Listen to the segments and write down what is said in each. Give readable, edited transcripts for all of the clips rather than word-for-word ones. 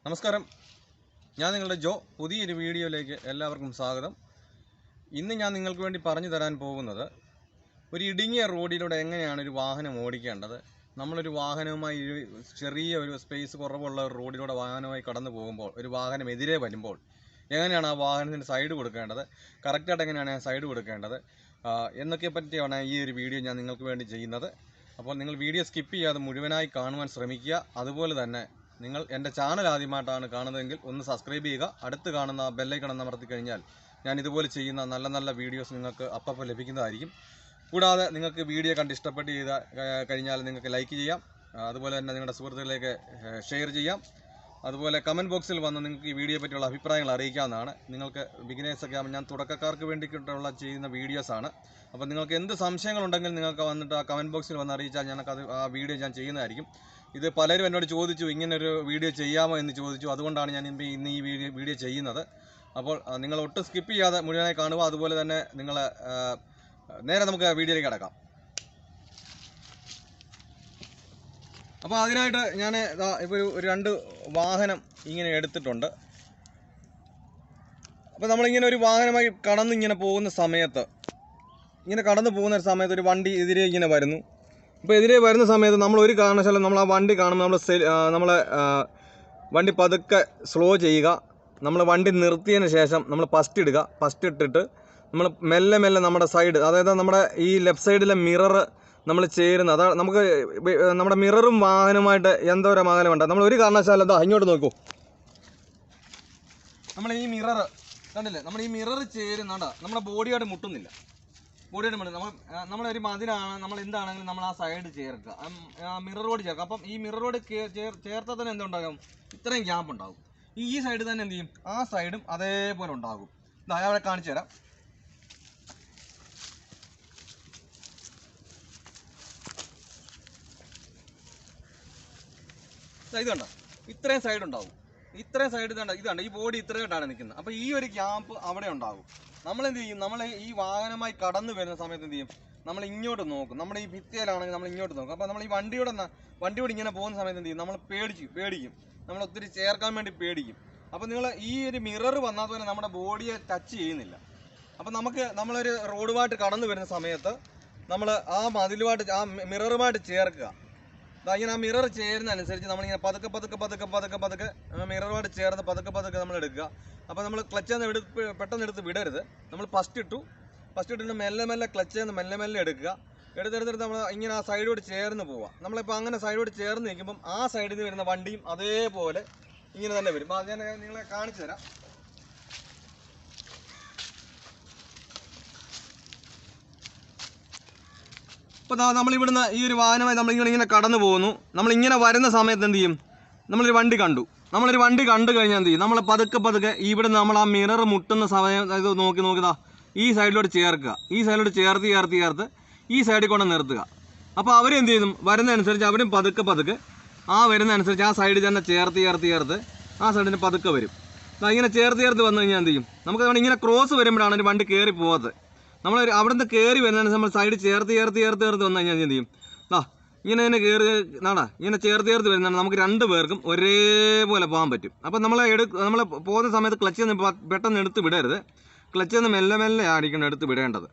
നമസ്കാരം, ഞാൻ നിങ്ങളുടെ ജോ. പുതിയൊരു വീഡിയോയിലേക്ക് എല്ലാവർക്കും സ്വാഗതം. ഇന്ന് ഞാൻ നിങ്ങൾക്ക് വേണ്ടി പറഞ്ഞു തരാൻ പോകുന്നത് ഒരു ഇടുങ്ങിയ റോഡിലൂടെ എങ്ങനെയാണ് ഒരു വാഹനം ഓടിക്കേണ്ടത്. നമ്മളൊരു വാഹനവുമായി ചെറിയ ഒരു സ്പേസ് കുറവുള്ള ഒരു റോഡിലൂടെ വാഹനവുമായി കടന്നു പോകുമ്പോൾ, ഒരു വാഹനം എതിരെ വരുമ്പോൾ എങ്ങനെയാണ് ആ വാഹനത്തിന് സൈഡ് കൊടുക്കേണ്ടത്, കറക്റ്റായിട്ട് എങ്ങനെയാണ് സൈഡ് കൊടുക്കേണ്ടത് എന്നൊക്കെ പറ്റിയാണ് ഈ ഒരു വീഡിയോ ഞാൻ നിങ്ങൾക്ക് വേണ്ടി ചെയ്യുന്നത്. അപ്പോൾ നിങ്ങൾ വീഡിയോ സ്കിപ്പ് ചെയ്യാതെ മുഴുവനായി കാണുവാൻ ശ്രമിക്കുക. അതുപോലെ തന്നെ നിങ്ങൾ എൻ്റെ ചാനൽ ആദ്യമായിട്ടാണ് കാണുന്നതെങ്കിൽ ഒന്ന് സബ്സ്ക്രൈബ് ചെയ്യുക. അടുത്ത് കാണുന്ന ബെല്ലൈക്കൺ അമർത്തി കഴിഞ്ഞാൽ ഞാൻ ഇതുപോലെ ചെയ്യുന്ന നല്ല നല്ല വീഡിയോസ് നിങ്ങൾക്ക് അപ്പോൾ ലഭിക്കുന്നതായിരിക്കും. കൂടാതെ നിങ്ങൾക്ക് വീഡിയോ കണ്ട് ഇഷ്ടപ്പെട്ട് കഴിഞ്ഞാൽ നിങ്ങൾക്ക് ലൈക്ക് ചെയ്യാം. അതുപോലെ തന്നെ നിങ്ങളുടെ സുഹൃത്തുക്കളിലേക്ക് ഷെയർ ചെയ്യാം. അതുപോലെ കമൻറ്റ് ബോക്സിൽ വന്ന് നിങ്ങൾക്ക് ഈ വീഡിയോയെ പറ്റിയുള്ള അഭിപ്രായങ്ങൾ അറിയിക്കാവുന്നതാണ്. നിങ്ങൾക്ക് ബിഗിനേഴ്സൊക്കെ ആകുമ്പോൾ ഞാൻ തുടക്കക്കാർക്ക് വേണ്ടിയിട്ടുള്ള ചെയ്യുന്ന വീഡിയോസാണ്. അപ്പോൾ നിങ്ങൾക്ക് എന്ത് സംശയങ്ങളുണ്ടെങ്കിൽ നിങ്ങൾക്ക് വന്നിട്ട് ആ കമൻറ്റ് ബോക്സിൽ വന്ന് അറിയിച്ചാൽ ഞങ്ങൾക്കത് ആ വീഡിയോ ഞാൻ ചെയ്യുന്നതായിരിക്കും. ഇത് പലരും എന്നോട് ചോദിച്ചു, ഇങ്ങനൊരു വീഡിയോ ചെയ്യാമോ എന്ന് ചോദിച്ചു. അതുകൊണ്ടാണ് ഞാൻ ഇന്ന് ഈ വീഡിയോ ചെയ്യുന്നത്. അപ്പോൾ നിങ്ങൾ ഒട്ടും സ്കിപ്പ് ചെയ്യാതെ മുഴുവനായി കാണുക. അതുപോലെ തന്നെ നിങ്ങൾ നേരെ നമുക്ക് വീഡിയോയിലേക്ക് കിടക്കാം. അപ്പോൾ അതിനായിട്ട് ഞാൻ ഇപ്പോൾ ഒരു 2 വാഹനം ഇങ്ങനെ എടുത്തിട്ടുണ്ട്. അപ്പോൾ നമ്മളിങ്ങനെ ഒരു വാഹനമായി കടന്നിങ്ങനെ പോകുന്ന സമയത്ത്, ഒരു വണ്ടി എതിരെ ഇങ്ങനെ വരുന്നു. അപ്പോൾ എതിരെ വരുന്ന സമയത്ത് നമ്മൾ ഒരു കാരണവശാലും നമ്മൾ ആ വണ്ടി കാണുമ്പോൾ നമ്മൾ വണ്ടി പതുക്കെ സ്ലോ ചെയ്യുക. നമ്മൾ വണ്ടി നിർത്തിയതിന് ശേഷം നമ്മൾ ഫസ്റ്റ് ഇട്ടിട്ട് നമ്മൾ മെല്ലെ നമ്മുടെ സൈഡ്, അതായത് നമ്മുടെ ഈ ലെഫ്റ്റ് സൈഡിലെ മിറർ നമ്മൾ ചേരുന്ന, അതാ നമുക്ക് നമ്മുടെ മിററും വാഹനവുമായിട്ട് എന്തോരം അകലമുണ്ട്. നമ്മൾ ഒരു കാരണവശാലും അതാ ഇങ്ങോട്ട് നോക്കൂ. നമ്മൾ ഈ മിറർ കണ്ടില്ലേ, നമ്മൾ ഈ മിറർ ചേരുന്നുണ്ട, നമ്മുടെ ബോഡിയായിട്ട് മുട്ടുന്നില്ല. നമ്മളൊരു മതിലാണ്, നമ്മൾ എന്താണെങ്കിലും നമ്മൾ ആ സൈഡ് ചേർക്കുക, മിററോട് ചേർക്കുക. അപ്പം ഈ മിററോട് ചേർത്താൽ തന്നെ എന്തുണ്ടാകും, ഇത്രയും ഗ്യാപ്പ് ഉണ്ടാകും. ഈ സൈഡ് തന്നെ എന്ത് ചെയ്യും, ആ സൈഡും അതേപോലെ ഉണ്ടാകും. ഞാൻ അവിടെ കാണിച്ചു തരാം. ഇത് കണ്ടോ, ഇത്രയും സൈഡ് ഉണ്ടാവും. ഇത്രയും സൈഡ് ഇതാണ് ഈ ബോഡി ഇത്രയായിട്ടാണ് നിൽക്കുന്നത്. അപ്പോൾ ഈ ഒരു ഗ്യാപ്പ് അവിടെ ഉണ്ടാകും. നമ്മളെന്ത് ചെയ്യും, നമ്മൾ ഈ വാഹനമായി കടന്നു വരുന്ന സമയത്ത് എന്ത് ചെയ്യും, നമ്മൾ ഇങ്ങോട്ട് നോക്കും. നമ്മുടെ ഈ ഭിത്തിയിലാണെങ്കിൽ നമ്മൾ ഇങ്ങോട്ട് നോക്കും. അപ്പോൾ നമ്മൾ ഈ വണ്ടിയോട് ഇങ്ങനെ പോകുന്ന സമയത്ത് എന്ത് ചെയ്യും, നമ്മൾ പേടിക്കും. നമ്മൾ ഒത്തിരി ചേർക്കാൻ വേണ്ടി പേടിക്കും. അപ്പോൾ നിങ്ങൾ ഈ ഒരു മിറർ വന്നാൽ തന്നെ നമ്മുടെ ബോഡിയെ ടച്ച് ചെയ്യുന്നില്ല. അപ്പോൾ നമ്മളൊരു റോഡുമായിട്ട് കടന്നു വരുന്ന സമയത്ത് നമ്മൾ ആ മതിലുമായിട്ട്, ആ മിററുമായിട്ട് ചേർക്കുക. ഇങ്ങനെ ആ മിറർ ചേരുന്നതനുസരിച്ച് നമ്മളിങ്ങനെ പതുക്കെ മിററുമായിട്ട് ചേർന്ന് പതുക്കെ നമ്മൾ എടുക്കുക. അപ്പോൾ നമ്മൾ ക്ലച്ച് പെട്ടെന്ന് എടുത്ത് വിടരുത്. നമ്മൾ ഫസ്റ്റ് ഇട്ടിട്ട് മെല്ലെ ക്ലച്ച് മെല്ലെ എടുക്കുക. എടുത്തെടുത്തിട്ട് നമ്മൾ ഇങ്ങനെ ആ സൈഡോട് ചേർന്ന് പോവുക. നമ്മളിപ്പോൾ അങ്ങനെ സൈഡോട് ചേർന്ന് നിൽക്കുമ്പം ആ സൈഡിൽ നിന്ന് വരുന്ന വണ്ടിയും അതേപോലെ ഇങ്ങനെ തന്നെ വരും. അത് ഞാൻ നിങ്ങളെ കാണിച്ചു തരാം. അപ്പോൾ നമ്മളിവിടുന്ന് ഈ ഒരു വാഹനമായി നമ്മളിങ്ങനെ കടന്നു പോകുന്നു. നമ്മളിങ്ങനെ വരുന്ന സമയത്ത് എന്ത് ചെയ്യും, നമ്മളൊരു വണ്ടി കണ്ടു കഴിഞ്ഞാൽ എന്ത് ചെയ്യും, നമ്മൾ പതുക്കെ ഇവിടുന്ന് നമ്മൾ ആ മിറർ മുട്ടുന്ന സമയം ഇത് നോക്കിതാ ഈ സൈഡിലോട്ട് ചേർക്കുക. ഈ സൈഡിലോട്ട് ചേർത്ത് ഈ സൈഡിൽ കൊണ്ട് നിർത്തുക. അപ്പോൾ അവരെന്ത് ചെയ്യും, വരുന്നതനുസരിച്ച് അവരും പതുക്കെ ആ വരുന്നതനുസരിച്ച് ആ സൈഡിൽ തന്നെ ചേർത്ത് ആ സൈഡിന് പതുക്കെ വരും. ഇങ്ങനെ ചേർത്ത് വന്നു കഴിഞ്ഞാൽ എന്ത് ചെയ്യും, നമുക്ക് ഇങ്ങനെ ക്രോസ് വരുമ്പോഴാണ് ഒരു വണ്ടി കയറി പോകാത്തത്. നമ്മൾ അവിടുന്ന് കയറി വരുന്നതിന് നമ്മൾ സൈഡ് ചേർത്ത് വന്നു കഴിഞ്ഞാൽ എന്ത് ചെയ്യും, ഇങ്ങനെ തന്നെ ഇങ്ങനെ ചേർത്ത് വരുന്നതാണ്. നമുക്ക് 2 പേർക്കും ഒരേപോലെ പോകാൻ പറ്റും. അപ്പം നമ്മൾ പോകുന്ന സമയത്ത് ക്ലച്ചിൽ നിന്ന് പെട്ടെന്ന് എടുത്ത് വിടരുത്. ക്ലച്ചിൽ നിന്ന് മെല്ലെ ആയിരിക്കണം എടുത്ത് വിടേണ്ടത്.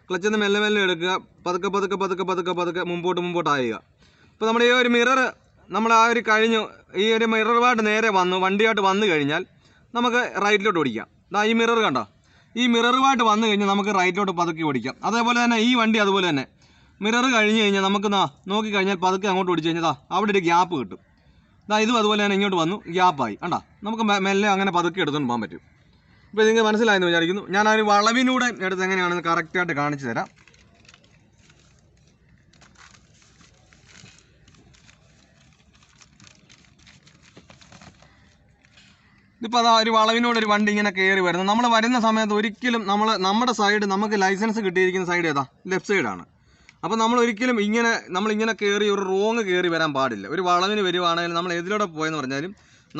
ക്ലച്ചിൽ നിന്ന് മെല്ലെ എടുക്കുക. പതുക്കെ മുമ്പോട്ട് ആയുക. ഇപ്പോൾ നമ്മുടെ ഈ ഒരു മിറർ നമ്മൾ ആ ഒരു കഴിഞ്ഞു, ഈ ഒരു മിററുമായിട്ട് നേരെ വണ്ടിയായിട്ട് വന്നു കഴിഞ്ഞാൽ നമുക്ക് റൈറ്റിലോട്ട് ഓടിക്കാം. ഈ മിറർ കണ്ടോ, ഈ മിററുമായിട്ട് വന്നു കഴിഞ്ഞാൽ നമുക്ക് റൈറ്റിലോട്ട് പതുക്കെ ഓടിക്കാം. അതേപോലെ തന്നെ ഈ വണ്ടി അതുപോലെ തന്നെ മിറർ കഴിഞ്ഞ് കഴിഞ്ഞാൽ നമുക്ക് നോക്കിക്കഴിഞ്ഞാൽ പതുക്കെ അങ്ങോട്ട് ഓടിച്ചു കഴിഞ്ഞാൽ അവിടെ ഒരു ഗ്യാപ്പ് കിട്ടും. ഇതും അതുപോലെ തന്നെ ഇങ്ങോട്ട് വന്നു ഗ്യാപ്പായി. നമുക്ക് മെല്ലെ അങ്ങനെ പതുക്കെ എടുത്തുകൊണ്ട് പോകാൻ പറ്റും. ഇപ്പോൾ നിങ്ങൾക്ക് മനസ്സിലായെന്ന് വിചാരിക്കുന്നു. ഞാൻ ആ ഒരു വളവിലൂടെ എടുത്ത് എങ്ങനെയാണെന്ന് കറക്റ്റായിട്ട് കാണിച്ചു തരാം. ഇതിപ്പോൾ ഒരു വളവിനോട് ഒരു വണ്ടി ഇങ്ങനെ കയറി വരുന്നു. നമ്മൾ വരുന്ന സമയത്ത് ഒരിക്കലും നമ്മുടെ സൈഡ്, നമുക്ക് ലൈസൻസ് കിട്ടിയിരിക്കുന്ന സൈഡ് ഏതാ, ലെഫ്റ്റ് സൈഡാണ്. അപ്പോൾ നമ്മൾ ഒരിക്കലും നമ്മളിങ്ങനെ കയറി ഒരു റോങ് കയറി വരാൻ പാടില്ല. ഒരു വളവിന് വരുവാണെങ്കിൽ നമ്മൾ എതിലൂടെ പോയെന്ന് പറഞ്ഞാലും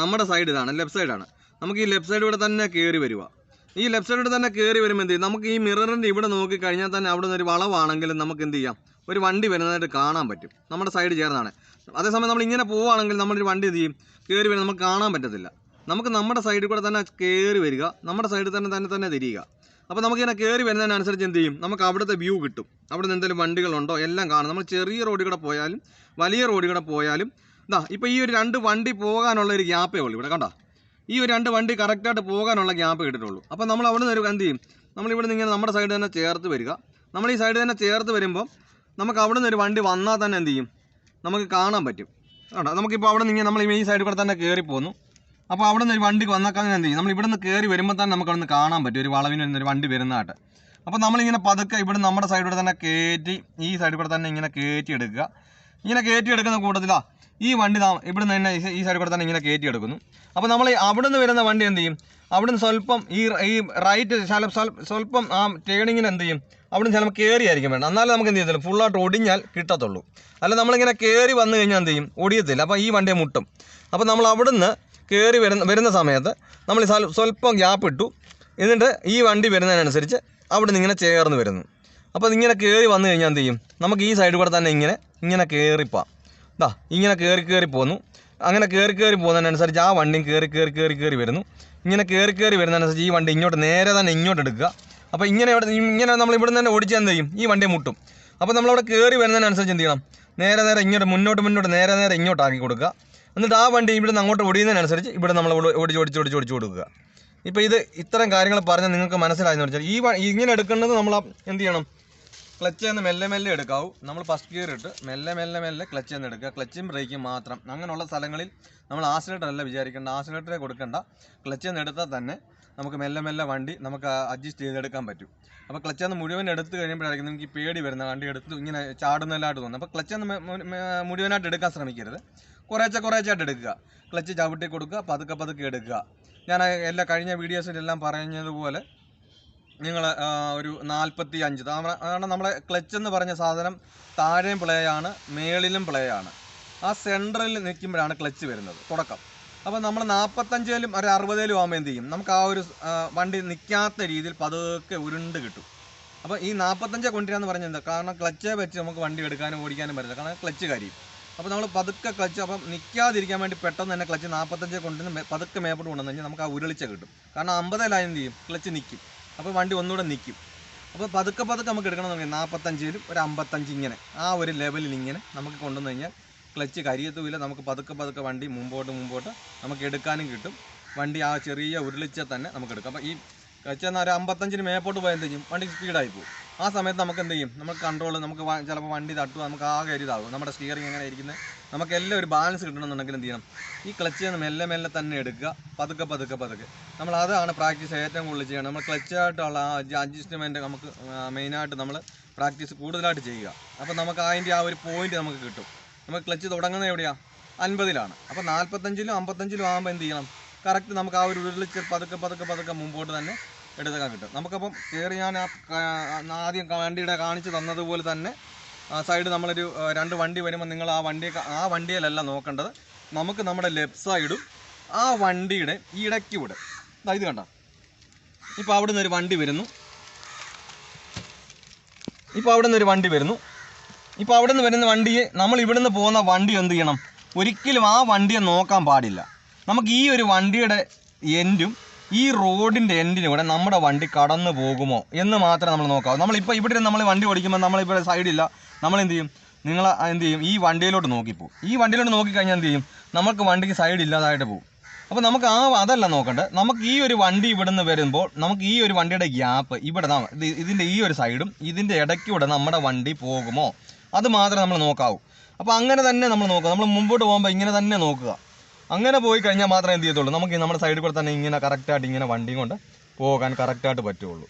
നമ്മുടെ സൈഡ് ഇതാണ്, ലെഫ്റ്റ് സൈഡാണ്. നമുക്ക് ഈ ലെഫ്റ്റ് സൈഡിലൂടെ തന്നെ കയറി വരിക. ഈ ലെഫ്റ്റ് സൈഡിലൂടെ തന്നെ കയറി വരുമ്പോൾ എന്ത് ചെയ്യും, നമുക്ക് ഈ മിററിൻ്റെ ഇവിടെ നോക്കി കഴിഞ്ഞാൽ തന്നെ അവിടെ നിന്ന് ഒരു വളവാണെങ്കിലും നമുക്ക് എന്ത് ചെയ്യാം, ഒരു വണ്ടി വരുന്നതായിട്ട് കാണാൻ പറ്റും. നമ്മുടെ സൈഡ് ചേർന്നാണ്. അതേസമയം നമ്മൾ ഇങ്ങനെ പോവുകയാണെങ്കിൽ നമ്മളൊരു വണ്ടി എന്ത് ചെയ്യും, കയറി വരുന്നത് നമുക്ക് കാണാൻ പറ്റത്തില്ല. നമുക്ക് നമ്മുടെ സൈഡിൽ കൂടെ തന്നെ കയറി വരിക, നമ്മുടെ സൈഡിൽ തന്നെ തിരിയുക. അപ്പോൾ നമുക്കിങ്ങനെ കയറി വരുന്നതിനനുസരിച്ച് എന്ത് ചെയ്യും, നമുക്ക് അവിടുത്തെ വ്യൂ കിട്ടും. അവിടെ നിന്ന് എന്തെങ്കിലും വണ്ടികളുണ്ടോ എല്ലാം കാണും. നമ്മൾ ചെറിയ റോഡിൽ കൂടെ പോയാലും വലിയ റോഡിൽ കൂടെ പോയാലും ഇപ്പോൾ ഈ ഒരു 2 വണ്ടി പോകാനുള്ള ഒരു ഗ്യാപ്പേ ഉള്ളൂ. ഇവിടെ കണ്ടോ, ഈ ഒരു 2 വണ്ടി കറക്റ്റായിട്ട് പോകാനുള്ള ഗ്യാപ്പ് കിട്ടിയിട്ടുള്ളൂ. അപ്പോൾ നമ്മൾ അവിടെ നിന്ന് എന്ത് ചെയ്യും, നമ്മളിവിടെ നിന്ന് ഇങ്ങനെ നമ്മുടെ സൈഡിൽ തന്നെ ചേർത്ത് വരിക. നമ്മൾ ഈ സൈഡിൽ തന്നെ ചേർത്ത് വരുമ്പോൾ നമുക്ക് അവിടെ നിന്ന് ഒരു വണ്ടി വന്നാൽ തന്നെ എന്ത് ചെയ്യും, നമുക്ക് കാണാൻ പറ്റും. കേട്ടോ, നമുക്കിപ്പോൾ അവിടെ നിന്ന് നമ്മൾ ഈ സൈഡിൽ കൂടെ തന്നെ കയറി പോന്നു. അപ്പോൾ അവിടെ നിന്ന് ഒരു വണ്ടി വന്നാൽ എന്ത് ചെയ്യും, നമ്മൾ ഇവിടെ നിന്ന് കയറി വരുമ്പോൾ തന്നെ നമുക്ക് അവിടെ നിന്ന് കാണാൻ പറ്റും ഒരു വളവിന് വരുന്നൊരു വണ്ടി വരുന്നതായിട്ട്. അപ്പോൾ നമ്മളിങ്ങനെ പതുക്കെ ഇവിടെ നമ്മുടെ സൈഡിലൂടെ തന്നെ കയറ്റി ഈ സൈഡിൽ കൂടെ തന്നെ ഇങ്ങനെ കയറ്റി എടുക്കുക. ഇങ്ങനെ കയറ്റി എടുക്കുന്ന കൂട്ടത്തിലാണ് ഈ വണ്ടി ഇവിടെ നിന്ന് തന്നെ ഈ സൈഡിൽ കൂടെ തന്നെ ഇങ്ങനെ കയറ്റി എടുക്കുന്നു. അപ്പോൾ നമ്മൾ അവിടെ നിന്ന് വരുന്ന വണ്ടി എന്ത് ചെയ്യും, അവിടെ നിന്ന് സ്വല്പം ഈ റൈറ്റ് സ്വല്പം ആ ടേണിങ്ങിന് എന്ത് ചെയ്യും, അവിടെ നിന്ന് ചിലപ്പോൾ കയറിയായിരിക്കും വേണം. എന്നാലും നമുക്ക് എന്ത് ചെയ്യത്തില്ല, ഫുള്ളായിട്ട് ഒടിഞ്ഞാൽ കിട്ടത്തുള്ളൂ. അല്ല നമ്മളിങ്ങനെ കയറി വന്നു കഴിഞ്ഞാൽ എന്ത് ചെയ്യും, ഒടിയത്തില്ല. അപ്പോൾ ഈ വണ്ടിയെ മുട്ടും. അപ്പോൾ നമ്മൾ അവിടെ നിന്ന് കയറി വരുന്ന സമയത്ത് നമ്മൾ സ്വല്പം ഗ്യാപ്പ് ഇട്ടു. എന്നിട്ട് ഈ വണ്ടി വരുന്നതിനനുസരിച്ച് അവിടെ നിന്ന് ഇങ്ങനെ ചേർന്ന് വരുന്നു. അപ്പോൾ ഇതിങ്ങനെ കയറി വന്നു കഴിഞ്ഞാൽ എന്ത് ചെയ്യും, നമുക്ക് ഈ സൈഡിൽ കൂടെ തന്നെ ഇങ്ങനെ കയറിപ്പോവാം. ഇങ്ങനെ കയറി പോന്നു. അങ്ങനെ കയറി പോകുന്നതിനനുസരിച്ച് ആ വണ്ടിയും കയറി വരുന്നു. ഇങ്ങനെ കയറി വരുന്നതിനനുസരിച്ച് ഈ വണ്ടി നേരെ തന്നെ ഇങ്ങോട്ട് എടുക്കുക. അപ്പോൾ ഇങ്ങനെ നമ്മൾ ഇവിടെ തന്നെ ഓടിച്ചാൽ എന്ത് ചെയ്യും, ഈ വണ്ടിയെ മുട്ടും. അപ്പോൾ നമ്മളവിടെ കയറി വരുന്നതിനനുസരിച്ച് എന്ത് ചെയ്യണം, നേരെ ഇങ്ങോട്ട് മുന്നോട്ട് നേരെ ഇങ്ങോട്ടാക്കി കൊടുക്കുക. എന്നിട്ട് ആ വണ്ടി ഇവിടെ നിന്ന് അങ്ങോട്ട് ഓടിയുന്നതിനനുസരിച്ച് ഇവിടെ നമ്മൾ ഓടിച്ച് കൊടുക്കുക. ഇപ്പോൾ ഇത് ഇത്തരം കാര്യങ്ങൾ പറഞ്ഞാൽ നിങ്ങൾക്ക് മനസ്സിലായെന്ന് വെച്ചാൽ ഇങ്ങനെ എടുക്കേണ്ടത് നമ്മൾ എന്ത് ചെയ്യണം, ക്ലച്ച് നിന്ന് മെല്ലെ എടുക്കാവൂ. നമ്മൾ ഫസ്റ്റ് ഗിയർ ഇട്ട് മെല്ലെ ക്ലച്ച് നിന്ന് എടുക്കുക. ക്ലച്ചും ബ്രേക്കും മാത്രം. അങ്ങനെയുള്ള സ്ഥലങ്ങളിൽ നമ്മൾ ആക്സിലേറ്റർ അല്ല വിചാരിക്കേണ്ട, ആക്സിലേറ്ററെ കൊടുക്കേണ്ട. ക്ലച്ച് നിന്ന് എടുത്താൽ തന്നെ നമുക്ക് മെല്ലെ വണ്ടി നമുക്ക് അഡ്ജസ്റ്റ് ചെയ്തെടുക്കാൻ പറ്റും. അപ്പോൾ ക്ലച്ച് നിന്ന് മുഴുവൻ എടുത്ത് കഴിയുമ്പോഴായിരിക്കും നമുക്ക് ഈ പേടി വരുന്ന വണ്ടി എടുത്ത് ഇങ്ങനെ ചാടുന്നതിലായിട്ട് തോന്നുന്നത്. അപ്പോൾ ക്ലച്ച് നിന്ന് മുഴുവനായിട്ട് എടുക്കാൻ ശ്രമിക്കരുത്, കുറേച്ചായിട്ട് എടുക്കുക. ക്ലച്ച് ചവിട്ടി കൊടുക്കുക, പതുക്കെ എടുക്കുക. ഞാൻ എല്ലാ കഴിഞ്ഞ വീഡിയോസിലെല്ലാം പറഞ്ഞതുപോലെ നിങ്ങൾ ഒരു 45, കാരണം നമ്മളെ ക്ലച്ച് എന്ന് പറഞ്ഞ സാധനം താഴെയും പ്ലേ ആണ്, മേളിലും പ്ലേ ആണ്. ആ സെൻട്രലിൽ നിൽക്കുമ്പോഴാണ് ക്ലച്ച് വരുന്നത് തുടക്കം. അപ്പോൾ നമ്മൾ 45-ലും ഒരു 60-ലും ആകുമ്പോൾ എന്ത് ചെയ്യും, നമുക്ക് ആ ഒരു വണ്ടി നിൽക്കാത്ത രീതിയിൽ പതുക്കെ ഉരുണ്ട് കിട്ടും. അപ്പോൾ ഈ 45 കൊണ്ടുവരാന്ന് പറഞ്ഞാൽ എന്താ, കാരണം ക്ലച്ചെ വെച്ച് നമുക്ക് വണ്ടി എടുക്കാനും ഓടിക്കാനും പറ്റില്ല, കാരണം ക്ലച്ച് കരിയും. അപ്പോൾ നമ്മൾ പതുക്കെ ക്ലച്ച്, അപ്പം നിൽക്കാതിരിക്കാൻ വേണ്ടി പെട്ടെന്ന് തന്നെ ക്ലച്ച് 45 കൊണ്ടുവന്ന് പതുക്കെ മേപ്പോട്ട് കൊണ്ടുവന്ന് കഴിഞ്ഞാൽ നമുക്ക് ആ ഉരുളിച്ച കിട്ടും. കാരണം 50-ലായി എന്ത് ചെയ്യും, ക്ലച്ച് നിൽക്കും. അപ്പോൾ വണ്ടി ഒന്നുകൂടെ നിൽക്കും. അപ്പോൾ പതുക്കെ നമുക്ക് എടുക്കണമെന്നുണ്ടെങ്കിൽ 45-ലും ഒരു 55 ഇങ്ങനെ ആ ഒരു ലെവലിൽ ഇങ്ങനെ നമുക്ക് കൊണ്ടുവന്ന് കഴിഞ്ഞാൽ ക്ലച്ച് കരിയത്തുമില്ല. നമുക്ക് പതുക്കെ വണ്ടി മുമ്പോട്ട് നമുക്ക് എടുക്കാനും കിട്ടും. വണ്ടി ആ ചെറിയ ഉരുളിച്ച തന്നെ നമുക്ക് എടുക്കാം. അപ്പോൾ ഈ ക്ലച്ച് എന്നാൽ ഒരു 55-ന് മേപ്പോട്ട് പോയാൽ എന്ത് ചെയ്യും, വണ്ടി സ്പീഡായി പോകും. ആ സമയത്ത് നമുക്ക് എന്ത് ചെയ്യും, നമുക്ക് കൺട്രോൾ, നമുക്ക് ചിലപ്പോൾ വണ്ടി തട്ടുക, നമുക്ക് ആകെ ഇതാകും. നമ്മുടെ സ്റ്റിയറിംഗ് എങ്ങനെ ഇരിക്കുന്നത്, നമുക്ക് എല്ലാം ഒരു ബാലൻസ് കിട്ടണമെന്നുണ്ടെങ്കിൽ എന്ത് ചെയ്യണം, ഈ ക്ലച്ച് മെല്ലെ തന്നെ എടുക്കുക. പതുക്കെ നമ്മൾ അതാണ് പ്രാക്ടീസ് ഏറ്റവും കൂടുതൽ ചെയ്യണം. നമ്മൾ ക്ലച്ചായിട്ടുള്ള ആ അഡ്ജസ്റ്റ്മെൻറ്റ് നമുക്ക് മെയിനായിട്ട് നമ്മൾ പ്രാക്ടീസ് കൂടുതലായിട്ട് ചെയ്യുക. അപ്പോൾ നമുക്ക് അതിൻ്റെ ആ ഒരു പോയിന്റ് നമുക്ക് കിട്ടും. നമുക്ക് ക്ലച്ച് തുടങ്ങുന്നത് എവിടെയാണ്, 50-ലാണ്. അപ്പോൾ 45-ലും 55-ലും ആകുമ്പോൾ എന്ത് ചെയ്യണം, കറക്റ്റ് നമുക്ക് ആ ഒരു ഉരുളിച്ച് പതുക്കെ മുമ്പോട്ട് തന്നെ എടുക്കാൻ കിട്ടും. നമുക്കപ്പം കയറി ഞാൻ ആദ്യം വണ്ടിയുടെ കാണിച്ച് തന്നതുപോലെ തന്നെ സൈഡ് നമ്മളൊരു 2 വണ്ടി വരുമ്പോൾ നിങ്ങൾ ആ വണ്ടിയിലല്ല നോക്കേണ്ടത്. നമുക്ക് നമ്മുടെ ലെഫ്റ്റ് സൈഡും ആ വണ്ടിയുടെ ഇടയ്ക്കൂടെ ഇത് കണ്ട, ഇപ്പോൾ അവിടെ നിന്നൊരു വണ്ടി വരുന്നു. ഇപ്പോൾ അവിടെ നിന്ന് വരുന്ന വണ്ടിയെ നമ്മൾ ഇവിടുന്ന് പോകുന്ന വണ്ടി എന്ത് ചെയ്യണം, ഒരിക്കലും ആ വണ്ടിയെ നോക്കാൻ പാടില്ല. നമുക്ക് ഈ ഒരു വണ്ടിയുടെ എൻഡും ഈ റോഡിൻ്റെ എൻഡിനും കൂടെ നമ്മുടെ വണ്ടി കടന്നു പോകുമോ എന്ന് മാത്രമേ നമ്മൾ നോക്കാവൂ. നമ്മളിപ്പോൾ ഇവിടെ നമ്മൾ വണ്ടി ഓടിക്കുമ്പോൾ നമ്മളിപ്പോൾ സൈഡില്ല, നമ്മളെന്ത് ചെയ്യും, എന്ത് ചെയ്യും, ഈ വണ്ടിയിലോട്ട് നോക്കിപ്പോവും. ഈ വണ്ടിയിലോട്ട് നോക്കിക്കഴിഞ്ഞാൽ എന്ത് ചെയ്യും, നമുക്ക് വണ്ടിക്ക് സൈഡ് ഇല്ലാതായിട്ട് പോകും. അപ്പോൾ നമുക്ക് അതല്ല നോക്കണ്ടേ, നമുക്ക് ഈ ഒരു വണ്ടി ഇവിടുന്ന് വരുമ്പോൾ നമുക്ക് ഈ ഒരു വണ്ടിയുടെ ഗ്യാപ്പ് ഇവിടെ ഇതിൻ്റെ ഈ ഒരു സൈഡും ഇതിൻ്റെ ഇടയ്ക്കൂടെ നമ്മുടെ വണ്ടി പോകുമോ അത് മാത്രമേ നമ്മൾ നോക്കാവൂ. അപ്പോൾ അങ്ങനെ തന്നെ നമ്മൾ നോക്കുക. നമ്മൾ മുമ്പോട്ട് പോകുമ്പോൾ ഇങ്ങനെ തന്നെ നോക്കുക. അങ്ങനെ പോയി കഴിഞ്ഞാൽ മാത്രമേ എന്ത് ചെയ്യത്തുള്ളൂ, നമുക്ക് നമ്മുടെ സൈഡിൽ കൂടെ തന്നെ ഇങ്ങനെ കറക്റ്റായിട്ട് ഇങ്ങനെ വണ്ടിയും കൊണ്ട് പോകാൻ കറക്റ്റായിട്ട് പറ്റുള്ളൂ.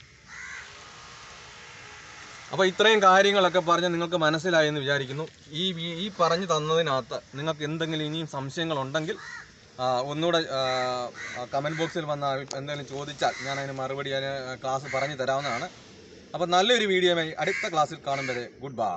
അപ്പോൾ ഇത്രയും കാര്യങ്ങളൊക്കെ പറഞ്ഞ് നിങ്ങൾക്ക് മനസ്സിലായി എന്ന് വിചാരിക്കുന്നു. ഈ പറഞ്ഞു തന്നതിനകത്ത് നിങ്ങൾക്ക് എന്തെങ്കിലും ഇനിയും സംശയങ്ങളുണ്ടെങ്കിൽ ഒന്നുകൂടെ കമൻറ്റ് ബോക്സിൽ വന്ന് എന്തെങ്കിലും ചോദിച്ചാൽ ഞാൻ അതിന് മറുപടി ക്ലാസ് പറഞ്ഞു തരാവുന്നതാണ്. അപ്പോൾ നല്ലൊരു വീഡിയോയുമായി അടുത്ത ക്ലാസ്സിൽ കാണും വരെ ഗുഡ് ബൈ.